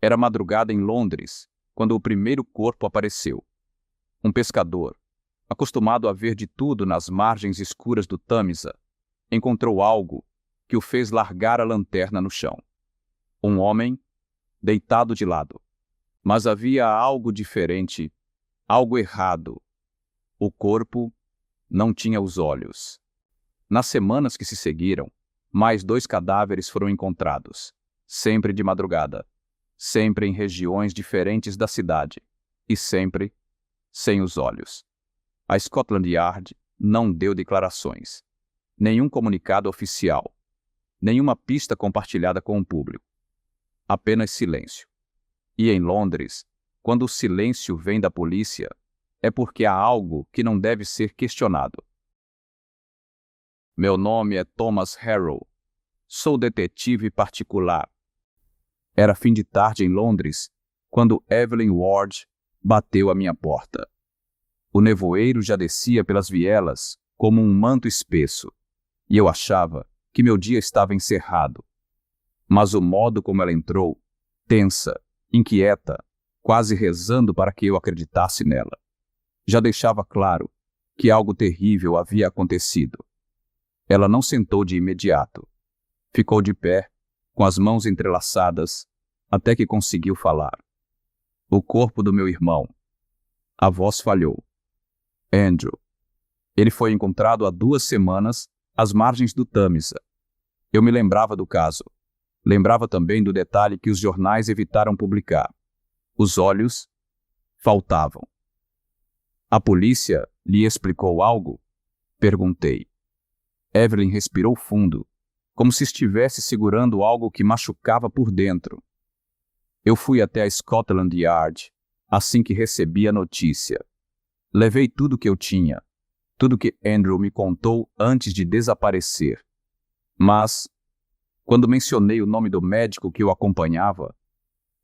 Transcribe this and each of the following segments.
Era madrugada em Londres, quando o primeiro corpo apareceu. Um pescador, acostumado a ver de tudo nas margens escuras do Tâmisa, encontrou algo que o fez largar a lanterna no chão. Um homem deitado de lado. Mas havia algo diferente, algo errado. O corpo não tinha os olhos. Nas semanas que se seguiram, mais 2 cadáveres foram encontrados, sempre de madrugada, sempre em regiões diferentes da cidade, e sempre sem os olhos. A Scotland Yard não deu declarações, nenhum comunicado oficial, nenhuma pista compartilhada com o público. Apenas silêncio. E em Londres, quando o silêncio vem da polícia, é porque há algo que não deve ser questionado. Meu nome é Thomas Harrow. Sou detetive particular. Era fim de tarde em Londres, quando Evelyn Ward bateu à minha porta. O nevoeiro já descia pelas vielas como um manto espesso, e eu achava que meu dia estava encerrado. Mas o modo como ela entrou, tensa, inquieta, quase rezando para que eu acreditasse nela, já deixava claro que algo terrível havia acontecido. Ela não sentou de imediato. Ficou de pé, com as mãos entrelaçadas, até que conseguiu falar. O corpo do meu irmão. A voz falhou. Andrew. Ele foi encontrado há 2 semanas às margens do Tâmisa. Eu me lembrava do caso. Lembrava também do detalhe que os jornais evitaram publicar. Os olhos faltavam. A polícia lhe explicou algo? Perguntei. Evelyn respirou fundo, como se estivesse segurando algo que machucava por dentro. Eu fui até a Scotland Yard assim que recebi a notícia. Levei tudo que eu tinha, tudo que Andrew me contou antes de desaparecer. Mas, quando mencionei o nome do médico que o acompanhava,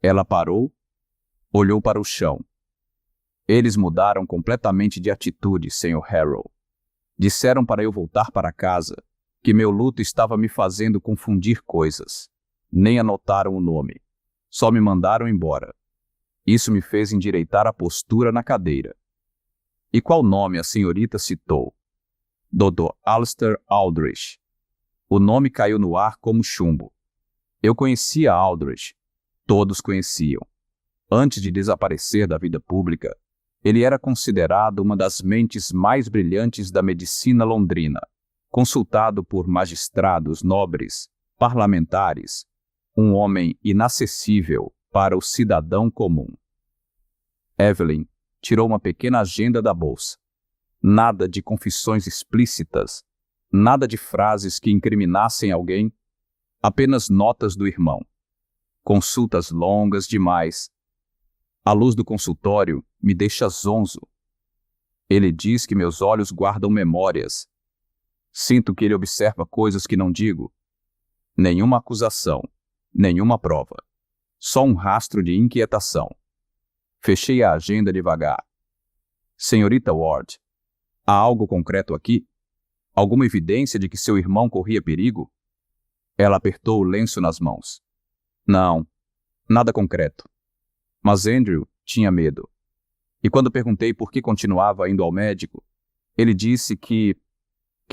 ela parou, olhou para o chão. Eles mudaram completamente de atitude, Sr. Harrow. Disseram para eu voltar para casa, que meu luto estava me fazendo confundir coisas. Nem anotaram o nome. Só me mandaram embora. Isso me fez endireitar a postura na cadeira. E qual nome a senhorita citou? Dr. Alistair Aldrich. O nome caiu no ar como chumbo. Eu conhecia Aldrich. Todos conheciam. Antes de desaparecer da vida pública, ele era considerado uma das mentes mais brilhantes da medicina londrina, consultado por magistrados nobres, parlamentares, um homem inacessível para o cidadão comum. Evelyn tirou uma pequena agenda da bolsa. Nada de confissões explícitas, nada de frases que incriminassem alguém, apenas notas do irmão. Consultas longas demais. A luz do consultório me deixa zonzo. Ele diz que meus olhos guardam memórias. Sinto que ele observa coisas que não digo. Nenhuma acusação, nenhuma prova. Só um rastro de inquietação. Fechei a agenda devagar. Senhorita Ward, há algo concreto aqui? Alguma evidência de que seu irmão corria perigo? Ela apertou o lenço nas mãos. Não, nada concreto. Mas Andrew tinha medo. E quando perguntei por que continuava indo ao médico, ele disse que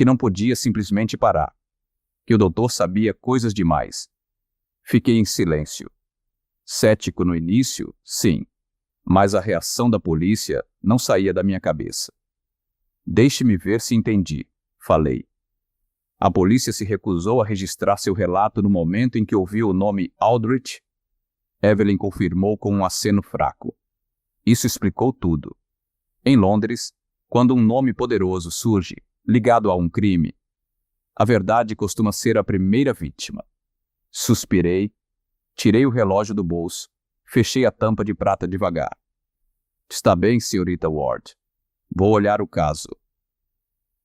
não podia simplesmente parar, que o doutor sabia coisas demais. Fiquei em silêncio. Cético no início, sim, mas a reação da polícia não saía da minha cabeça. Deixe-me ver se entendi, falei. A polícia se recusou a registrar seu relato no momento em que ouviu o nome Aldrich? Evelyn confirmou com um aceno fraco. Isso explicou tudo. Em Londres, quando um nome poderoso surge, ligado a um crime, a verdade costuma ser a primeira vítima. Suspirei, tirei o relógio do bolso, fechei a tampa de prata devagar. Está bem, senhorita Ward. Vou olhar o caso.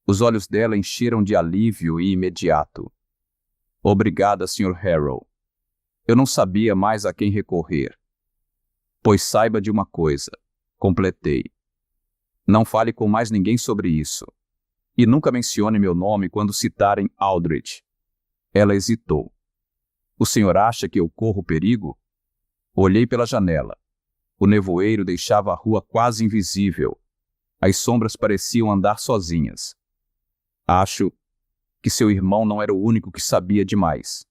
Os olhos dela encheram de alívio e imediato. Obrigada, Sr. Harrow. Eu não sabia mais a quem recorrer. Pois saiba de uma coisa, completei. Não fale com mais ninguém sobre isso. E nunca mencione meu nome quando citarem Aldrich. Ela hesitou. O senhor acha que eu corro perigo? Olhei pela janela. O nevoeiro deixava a rua quase invisível. As sombras pareciam andar sozinhas. Acho que seu irmão não era o único que sabia demais.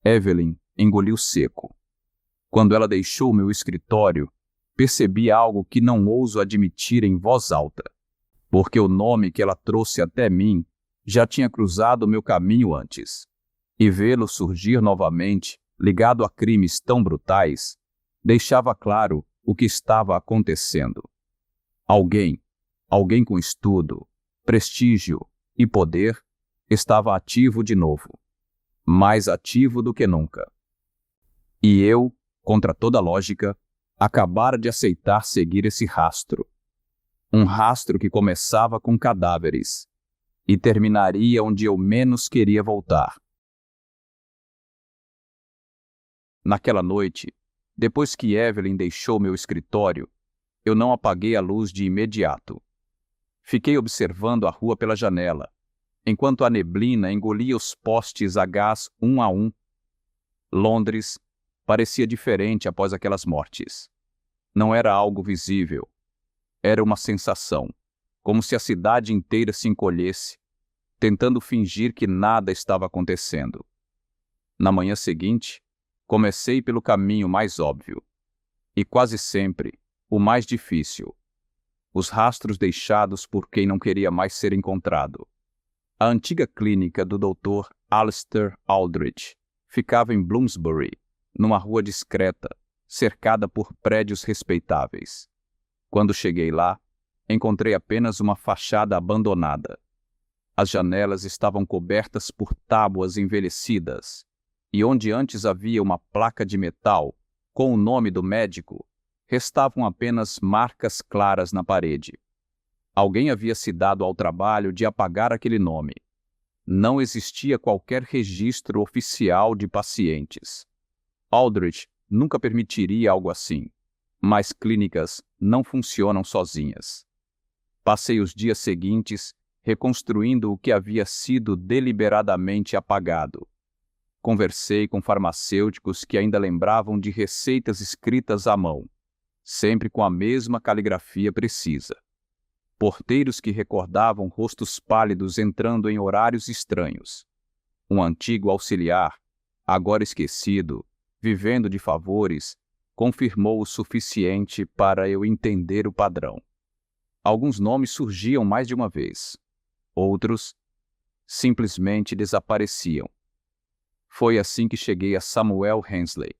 Evelyn engoliu seco. Quando ela deixou meu escritório, percebi algo que não ouso admitir em voz alta, porque o nome que ela trouxe até mim já tinha cruzado meu caminho antes. E vê-lo surgir novamente, ligado a crimes tão brutais, deixava claro o que estava acontecendo. Alguém com estudo, prestígio e poder, estava ativo de novo, mais ativo do que nunca. E eu, contra toda lógica, acabara de aceitar seguir esse rastro. Um rastro que começava com cadáveres e terminaria onde eu menos queria voltar. Naquela noite, depois que Evelyn deixou meu escritório, eu não apaguei a luz de imediato. Fiquei observando a rua pela janela, enquanto a neblina engolia os postes a gás um a um. Londres parecia diferente após aquelas mortes. Não era algo visível. Era uma sensação, como se a cidade inteira se encolhesse, tentando fingir que nada estava acontecendo. Na manhã seguinte, comecei pelo caminho mais óbvio, e quase sempre o mais difícil. Os rastros deixados por quem não queria mais ser encontrado. A antiga clínica do Dr. Alistair Aldrich ficava em Bloomsbury, numa rua discreta, cercada por prédios respeitáveis. Quando cheguei lá, encontrei apenas uma fachada abandonada. As janelas estavam cobertas por tábuas envelhecidas, e onde antes havia uma placa de metal com o nome do médico, restavam apenas marcas claras na parede. Alguém havia se dado ao trabalho de apagar aquele nome. Não existia qualquer registro oficial de pacientes. Aldrich nunca permitiria algo assim, mas clínicas não funcionam sozinhas. Passei os dias seguintes reconstruindo o que havia sido deliberadamente apagado. Conversei com farmacêuticos que ainda lembravam de receitas escritas à mão, sempre com a mesma caligrafia precisa. Porteiros que recordavam rostos pálidos entrando em horários estranhos. Um antigo auxiliar, agora esquecido, vivendo de favores, confirmou o suficiente para eu entender o padrão. Alguns nomes surgiam mais de uma vez. Outros simplesmente desapareciam. Foi assim que cheguei a Samuel Hensley.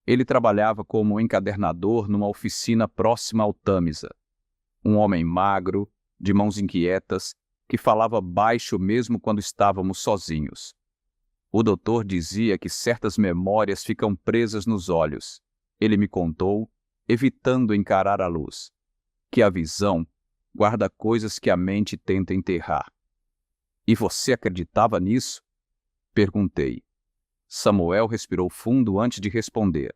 Ele trabalhava como encadernador numa oficina próxima ao Tâmisa. Um homem magro, de mãos inquietas, que falava baixo mesmo quando estávamos sozinhos. O doutor dizia que certas memórias ficam presas nos olhos. Ele me contou, evitando encarar a luz, que a visão guarda coisas que a mente tenta enterrar. E você acreditava nisso? Perguntei. Samuel respirou fundo antes de responder.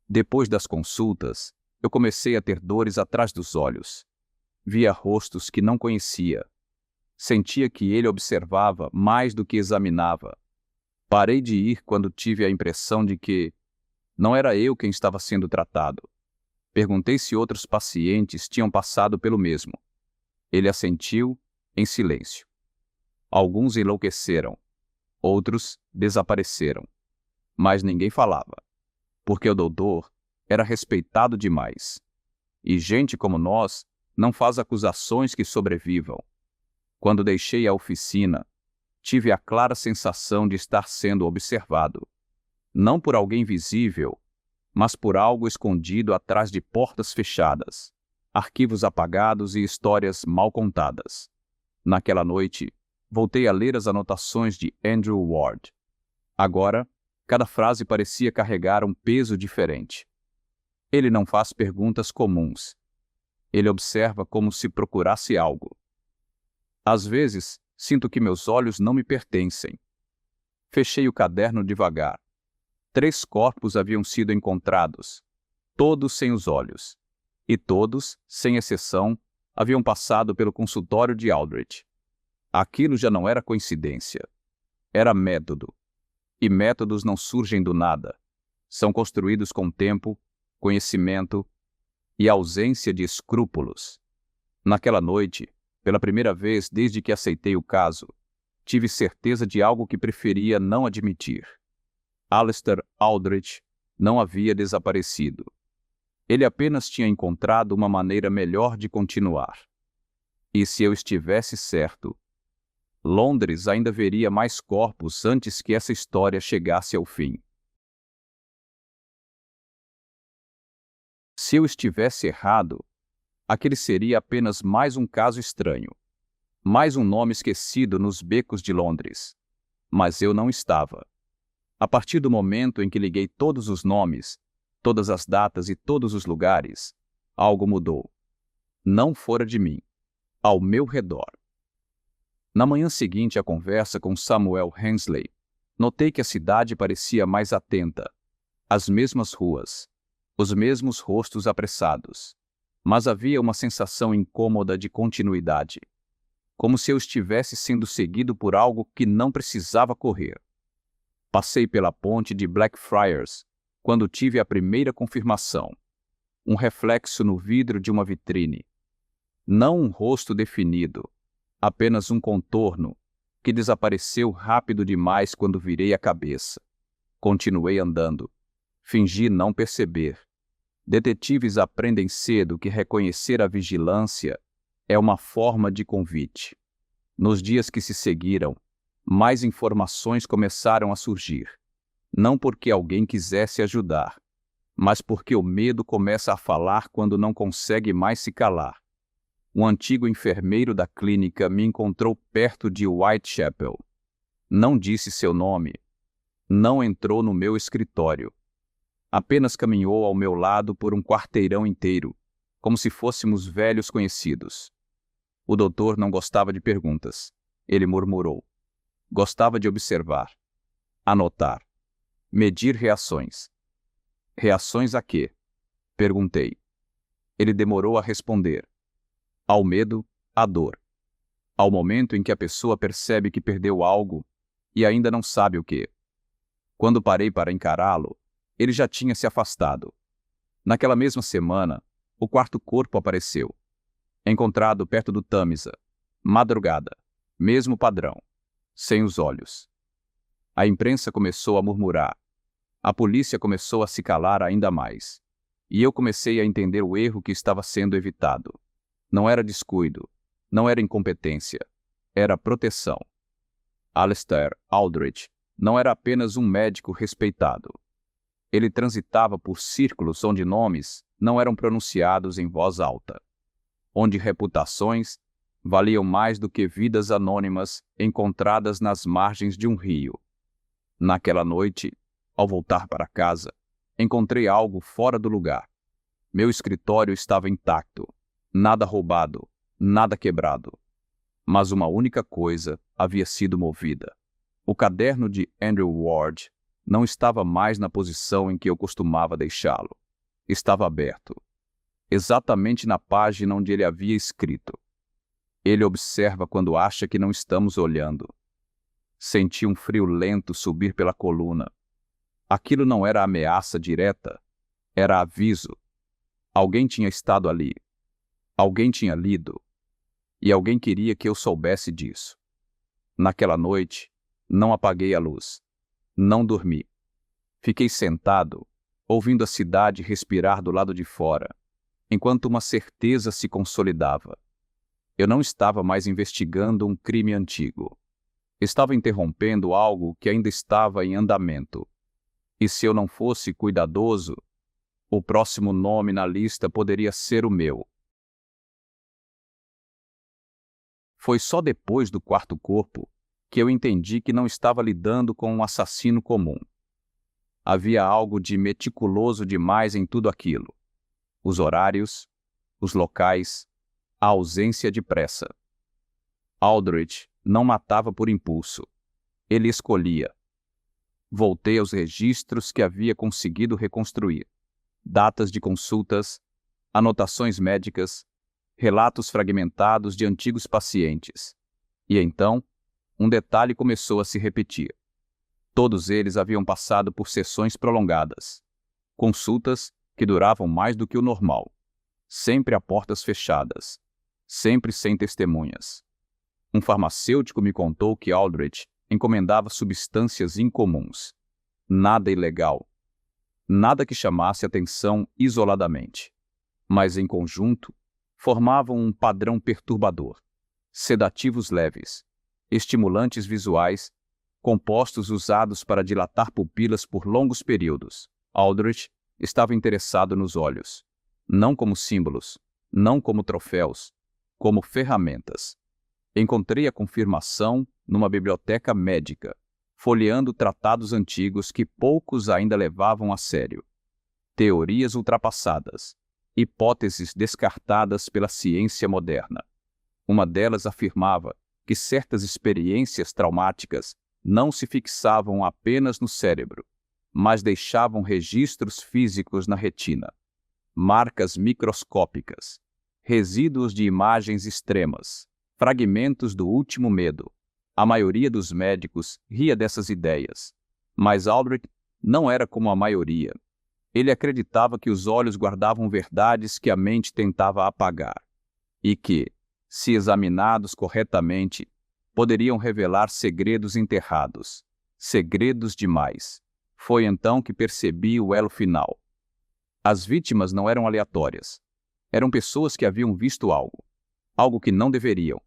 Depois das consultas, eu comecei a ter dores atrás dos olhos. Via rostos que não conhecia. Sentia que ele observava mais do que examinava. Parei de ir quando tive a impressão de que não era eu quem estava sendo tratado. Perguntei se outros pacientes tinham passado pelo mesmo. Ele assentiu, em silêncio. Alguns enlouqueceram. Outros desapareceram. Mas ninguém falava, porque o doutor era respeitado demais. E gente como nós não faz acusações que sobrevivam. Quando deixei a oficina, tive a clara sensação de estar sendo observado. Não por alguém visível, mas por algo escondido atrás de portas fechadas, arquivos apagados e histórias mal contadas. Naquela noite, voltei a ler as anotações de Andrew Ward. Agora, cada frase parecia carregar um peso diferente. Ele não faz perguntas comuns. Ele observa como se procurasse algo. Às vezes, sinto que meus olhos não me pertencem. Fechei o caderno devagar. 3 corpos haviam sido encontrados, todos sem os olhos. E todos, sem exceção, haviam passado pelo consultório de Aldrich. Aquilo já não era coincidência. Era método. E métodos não surgem do nada. São construídos com tempo, conhecimento e ausência de escrúpulos. Naquela noite, pela primeira vez desde que aceitei o caso, tive certeza de algo que preferia não admitir. Aleister Aldrich não havia desaparecido. Ele apenas tinha encontrado uma maneira melhor de continuar. E se eu estivesse certo, Londres ainda veria mais corpos antes que essa história chegasse ao fim. Se eu estivesse errado, aquele seria apenas mais um caso estranho, mais um nome esquecido nos becos de Londres. Mas eu não estava. A partir do momento em que liguei todos os nomes, todas as datas e todos os lugares, algo mudou. Não fora de mim, ao meu redor. Na manhã seguinte à conversa com Samuel Hensley, notei que a cidade parecia mais atenta. As mesmas ruas, os mesmos rostos apressados. Mas havia uma sensação incômoda de continuidade. Como se eu estivesse sendo seguido por algo que não precisava correr. Passei pela ponte de Blackfriars quando tive a primeira confirmação. Um reflexo no vidro de uma vitrine. Não um rosto definido, apenas um contorno que desapareceu rápido demais quando virei a cabeça. Continuei andando. Fingi não perceber. Detetives aprendem cedo que reconhecer a vigilância é uma forma de convite. Nos dias que se seguiram, mais informações começaram a surgir. Não porque alguém quisesse ajudar, mas porque o medo começa a falar quando não consegue mais se calar. Um antigo enfermeiro da clínica me encontrou perto de Whitechapel. Não disse seu nome. Não entrou no meu escritório. Apenas caminhou ao meu lado por um quarteirão inteiro, como se fôssemos velhos conhecidos. O doutor não gostava de perguntas. Ele murmurou. Gostava de observar, anotar, medir reações. Reações a quê? Perguntei. Ele demorou a responder. Ao medo, à dor. Ao momento em que a pessoa percebe que perdeu algo e ainda não sabe o quê. Quando parei para encará-lo, ele já tinha se afastado. Naquela mesma semana, o quarto corpo apareceu. Encontrado perto do Tâmisa. Madrugada. Mesmo padrão. Sem os olhos. A imprensa começou a murmurar. A polícia começou a se calar ainda mais. E eu comecei a entender o erro que estava sendo evitado. Não era descuido. Não era incompetência. Era proteção. Aleister Aldrich não era apenas um médico respeitado. Ele transitava por círculos onde nomes não eram pronunciados em voz alta. Onde reputações valiam mais do que vidas anônimas encontradas nas margens de um rio. Naquela noite, ao voltar para casa, encontrei algo fora do lugar. Meu escritório estava intacto, nada roubado, nada quebrado. Mas uma única coisa havia sido movida. O caderno de Andrew Ward não estava mais na posição em que eu costumava deixá-lo. Estava aberto, exatamente na página onde ele havia escrito. Ele observa quando acha que não estamos olhando. Senti um frio lento subir pela coluna. Aquilo não era ameaça direta, era aviso. Alguém tinha estado ali. Alguém tinha lido. E alguém queria que eu soubesse disso. Naquela noite, não apaguei a luz. Não dormi. Fiquei sentado, ouvindo a cidade respirar do lado de fora, enquanto uma certeza se consolidava. Eu não estava mais investigando um crime antigo. Estava interrompendo algo que ainda estava em andamento. E se eu não fosse cuidadoso, o próximo nome na lista poderia ser o meu. Foi só depois do quarto corpo que eu entendi que não estava lidando com um assassino comum. Havia algo de meticuloso demais em tudo aquilo. Os horários, os locais, a ausência de pressa. Aldrich não matava por impulso. Ele escolhia. Voltei aos registros que havia conseguido reconstruir. Datas de consultas, anotações médicas, relatos fragmentados de antigos pacientes. E então, um detalhe começou a se repetir. Todos eles haviam passado por sessões prolongadas, consultas que duravam mais do que o normal, sempre a portas fechadas, sempre sem testemunhas. Um farmacêutico me contou que Aldrich encomendava substâncias incomuns, nada ilegal, nada que chamasse atenção isoladamente, mas em conjunto formavam um padrão perturbador. Sedativos leves, estimulantes visuais, compostos usados para dilatar pupilas por longos períodos. Aldrich estava interessado nos olhos, não como símbolos, não como troféus, como ferramentas. Encontrei a confirmação numa biblioteca médica, folheando tratados antigos que poucos ainda levavam a sério. Teorias ultrapassadas, hipóteses descartadas pela ciência moderna. Uma delas afirmava que certas experiências traumáticas não se fixavam apenas no cérebro, mas deixavam registros físicos na retina, marcas microscópicas, resíduos de imagens extremas, fragmentos do último medo. A maioria dos médicos ria dessas ideias, mas Aldrich não era como a maioria. Ele acreditava que os olhos guardavam verdades que a mente tentava apagar, e que, se examinados corretamente, poderiam revelar segredos enterrados, segredos demais. Foi então que percebi o elo final. As vítimas não eram aleatórias. Eram pessoas que haviam visto algo, algo que não deveriam,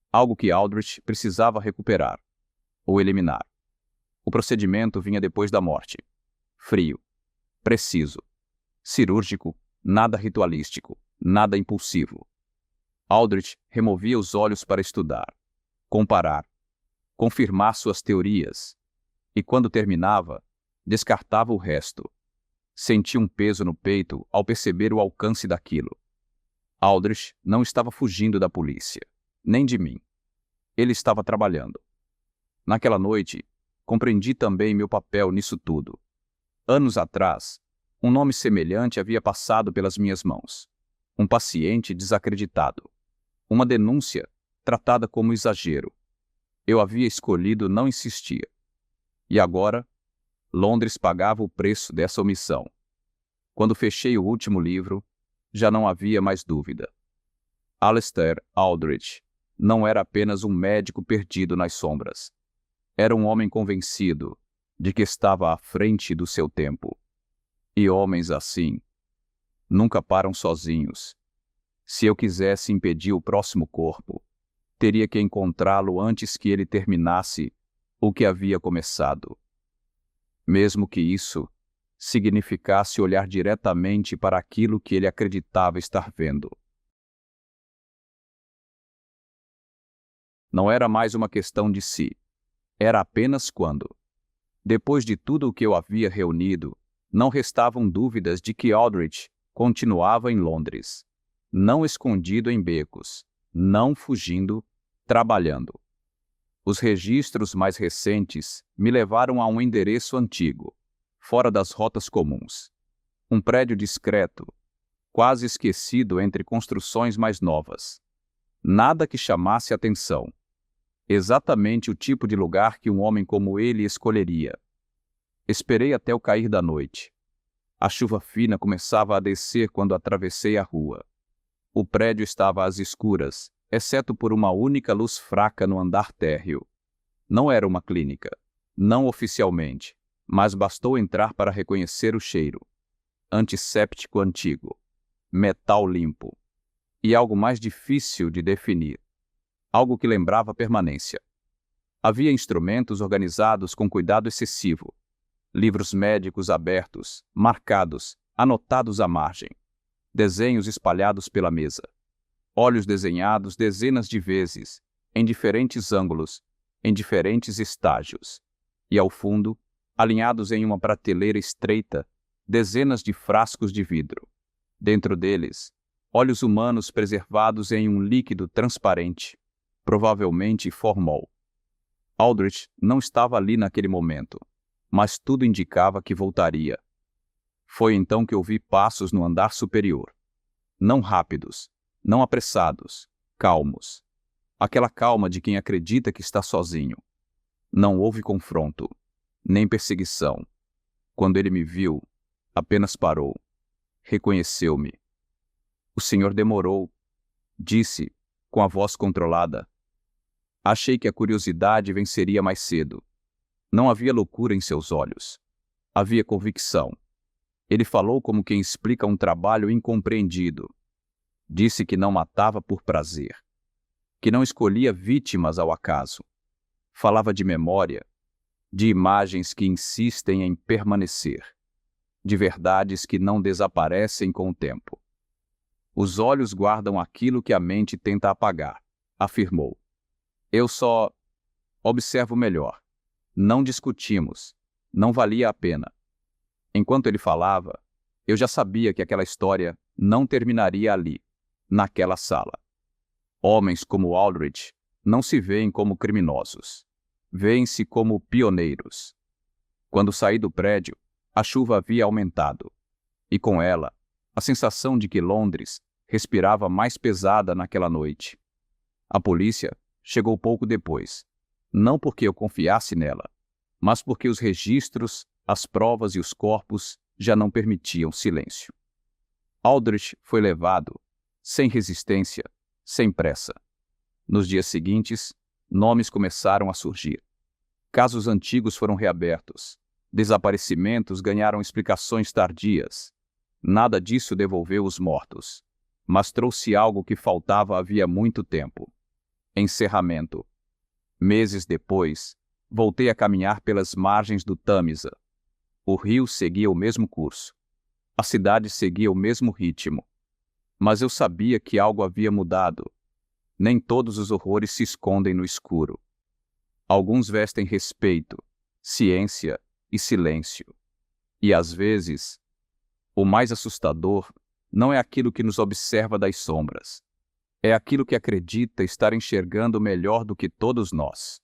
algo que Aldrich precisava recuperar ou eliminar. O procedimento vinha depois da morte. Frio, preciso, cirúrgico, nada ritualístico, nada impulsivo. Aldrich removia os olhos para estudar, comparar, confirmar suas teorias, e quando terminava, descartava o resto. Senti um peso no peito ao perceber o alcance daquilo. Aldrich não estava fugindo da polícia, nem de mim. Ele estava trabalhando. Naquela noite, compreendi também meu papel nisso tudo. Anos atrás, um nome semelhante havia passado pelas minhas mãos. Um paciente desacreditado. Uma denúncia tratada como exagero. Eu havia escolhido não insistir. E agora, Londres pagava o preço dessa omissão. Quando fechei o último livro, já não havia mais dúvida. Alistair Aldrich não era apenas um médico perdido nas sombras. Era um homem convencido de que estava à frente do seu tempo. E homens assim nunca param sozinhos. Se eu quisesse impedir o próximo corpo, teria que encontrá-lo antes que ele terminasse o que havia começado. Mesmo que isso significasse olhar diretamente para aquilo que ele acreditava estar vendo. Não era mais uma questão de si. Era apenas quando. Depois de tudo o que eu havia reunido, não restavam dúvidas de que Aldrich continuava em Londres, não escondido em becos, não fugindo, trabalhando. Os registros mais recentes me levaram a um endereço antigo, fora das rotas comuns. Um prédio discreto, quase esquecido entre construções mais novas. Nada que chamasse atenção. Exatamente o tipo de lugar que um homem como ele escolheria. Esperei até o cair da noite. A chuva fina começava a descer quando atravessei a rua. O prédio estava às escuras, exceto por uma única luz fraca no andar térreo. Não era uma clínica, não oficialmente, mas bastou entrar para reconhecer o cheiro. Antisséptico antigo, metal limpo, e algo mais difícil de definir. Algo que lembrava permanência. Havia instrumentos organizados com cuidado excessivo, livros médicos abertos, marcados, anotados à margem, desenhos espalhados pela mesa, olhos desenhados dezenas de vezes, em diferentes ângulos, em diferentes estágios, e ao fundo, alinhados em uma prateleira estreita, dezenas de frascos de vidro. Dentro deles, olhos humanos preservados em um líquido transparente, provavelmente formol. Aldrich não estava ali naquele momento, mas tudo indicava que voltaria. Foi então que ouvi passos no andar superior. Não rápidos, não apressados, calmos. Aquela calma de quem acredita que está sozinho. Não houve confronto. nem perseguição. Quando ele me viu, apenas parou. Reconheceu-me. O senhor demorou, disse, com a voz controlada. Achei que a curiosidade venceria mais cedo. Não havia loucura em seus olhos. Havia convicção. Ele falou como quem explica um trabalho incompreendido. Disse que não matava por prazer, que não escolhia vítimas ao acaso. Falava de memória, de imagens que insistem em permanecer, de verdades que não desaparecem com o tempo. Os olhos guardam aquilo que a mente tenta apagar, afirmou. Eu só observo melhor. Não discutimos. Não valia a pena. Enquanto ele falava, eu já sabia que aquela história não terminaria ali, naquela sala. Homens como Aldrich não se veem como criminosos. Veem-se como pioneiros. Quando saí do prédio, a chuva havia aumentado. E com ela, a sensação de que Londres respirava mais pesada naquela noite. A polícia chegou pouco depois. Não porque eu confiasse nela, mas porque os registros, as provas e os corpos já não permitiam silêncio. Aldrich foi levado, sem resistência, sem pressa. Nos dias seguintes, nomes começaram a surgir. Casos antigos foram reabertos. Desaparecimentos ganharam explicações tardias. Nada disso devolveu os mortos, mas trouxe algo que faltava havia muito tempo. Encerramento. Meses depois, voltei a caminhar pelas margens do Tâmisa. O rio seguia o mesmo curso. A cidade seguia o mesmo ritmo. Mas eu sabia que algo havia mudado. Nem todos os horrores se escondem no escuro. Alguns vestem respeito, ciência e silêncio. E às vezes, o mais assustador não é aquilo que nos observa das sombras. É aquilo que acredita estar enxergando melhor do que todos nós.